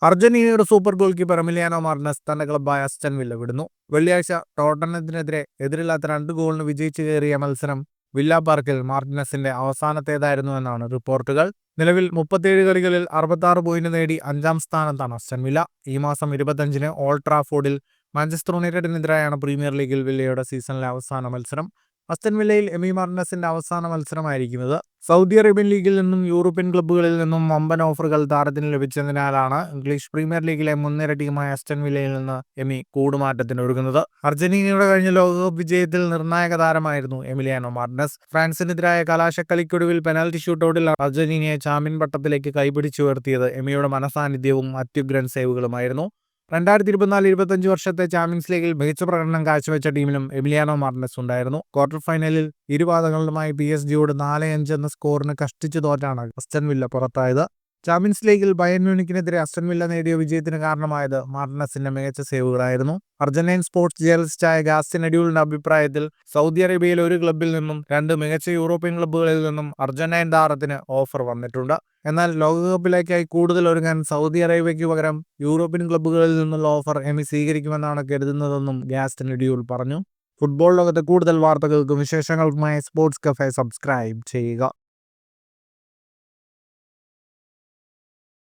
അർജന്റീനയുടെ super goal keeper Emiliano Martinez തന്റെ ക്ലബ്ബായ അസ്റ്റൺ വില്ല വിടുന്നു. വെള്ളിയാഴ്ച ടോട്ടനത്തിനെതിരെ എതിരില്ലാത്ത 2 ഗോളിന് വിജയിച്ചു കയറിയ മത്സരം വില്ല പാർക്കിൽ മാർട്ടിനസിന്റെ അവസാനത്തേതായിരുന്നു എന്നാണ് റിപ്പോർട്ടുകൾ. നിലവിൽ 37 കളികളിൽ 66 പോയിന്റ് നേടി 5ാം സ്ഥാനത്താണ് അസ്റ്റൺ വില്ല. ഈ മാസം 25-ന് ഓൾഡ് ട്രാഫോർഡിൽ മാഞ്ചസ്റ്റർ യുണൈറ്റഡിനെതിരായാണ് പ്രീമിയർ ലീഗിൽ വില്ലയുടെ സീസണിലെ അവസാന മത്സരം. അസ്റ്റൺ വില്ലയിൽ എമി മാർട്ടിനസിന്റെ അവസാന മത്സരമായിരിക്കുന്നത്. സൗദി അറേബ്യൻ ലീഗിൽ നിന്നും യൂറോപ്യൻ ക്ലബ്ബുകളിൽ നിന്നും വമ്പൻ ഓഫറുകൾ താരത്തിന് ലഭിച്ചതിനാലാണ് ഇംഗ്ലീഷ് പ്രീമിയർ ലീഗിലെ മുൻനിര ടീമായ അസ്റ്റൺ വില്ലയിൽ നിന്ന് എമി കൂടുമാറ്റത്തിനൊരുങ്ങുന്നത്. അർജന്റീനയുടെ കഴിഞ്ഞ ലോകകപ്പ് വിജയത്തിൽ നിർണായക താരമായിരുന്നു എമിലിയാനോ മാർട്ടിനസ്. ഫ്രാൻസിനെതിരായ കലാശക്കളിക്കൊടുവിൽ പെനാൽറ്റി ഷൂട്ടൌട്ടിൽ അർജന്റീനയെ ചാമ്പ്യൻ പട്ടത്തിലേക്ക് കൈപിടിച്ചുയർത്തിയത് എമിയുടെ മനസാന്നിധ്യവും അത്യുഗ്രൻ സേവുകളുമായിരുന്നു. 2024-25 വർഷത്തെ ചാമ്പ്യൻസ് ലീഗിൽ മികച്ച പ്രകടനം കാഴ്ചവെച്ച ടീമിലും എമിലിയാനോ മാർട്ടിനസ് ഉണ്ടായിരുന്നു. ക്വാർട്ടർ ഫൈനലിൽ ഇരുപാതകളുമായി PSG-യോട് 4-5 എന്ന സ്കോറിന് കഷ്ടിച്ചു തോറ്റാണ് അസ്റ്റൺ വില്ല പുറത്തായത്. ചാമ്പ്യൻസ് ലീഗിൽ ബയൺ മ്യൂണിക്കിനെതിരെ അസ്റ്റൺ വില്ല നേടിയ വിജയത്തിന് കാരണമായത് മാർട്ടിനസിന്റെ മികച്ച സേവുകളായിരുന്നു. അർജന്റൈൻ സ്പോർട്സ് ജേർണലിസ്റ്റായ ഗാസ്റ്റിൻ എഡ്യൂളിന്റെ അഭിപ്രായത്തിൽ സൗദി അറേബ്യയിൽ ഒരു ക്ലബ്ബിൽ നിന്നും 2 മികച്ച യൂറോപ്യൻ ക്ലബ്ബുകളിൽ നിന്നും അർജന്റൈൻ താരത്തിന് ഓഫർ വന്നിട്ടുണ്ട്. എന്നാൽ ലോകകപ്പിലേക്കായി കൂടുതൽ ഒരുങ്ങാൻ സൗദി അറേബ്യയ്ക്ക് പകരം യൂറോപ്യൻ ക്ലബ്ബുകളിൽ നിന്നുള്ള ഓഫർ എമി സ്വീകരിക്കുമെന്നാണ് കരുതുന്നതെന്നും ഗാസ്റ്റിൻ എഡ്യൂൾ പറഞ്ഞു. ഫുട്ബോൾ ലോകത്തെ കൂടുതൽ വാർത്തകൾക്കും വിശേഷങ്ങൾക്കുമായി സ്പോർട്സ് കഫേ സബ്സ്ക്രൈബ് ചെയ്യുക.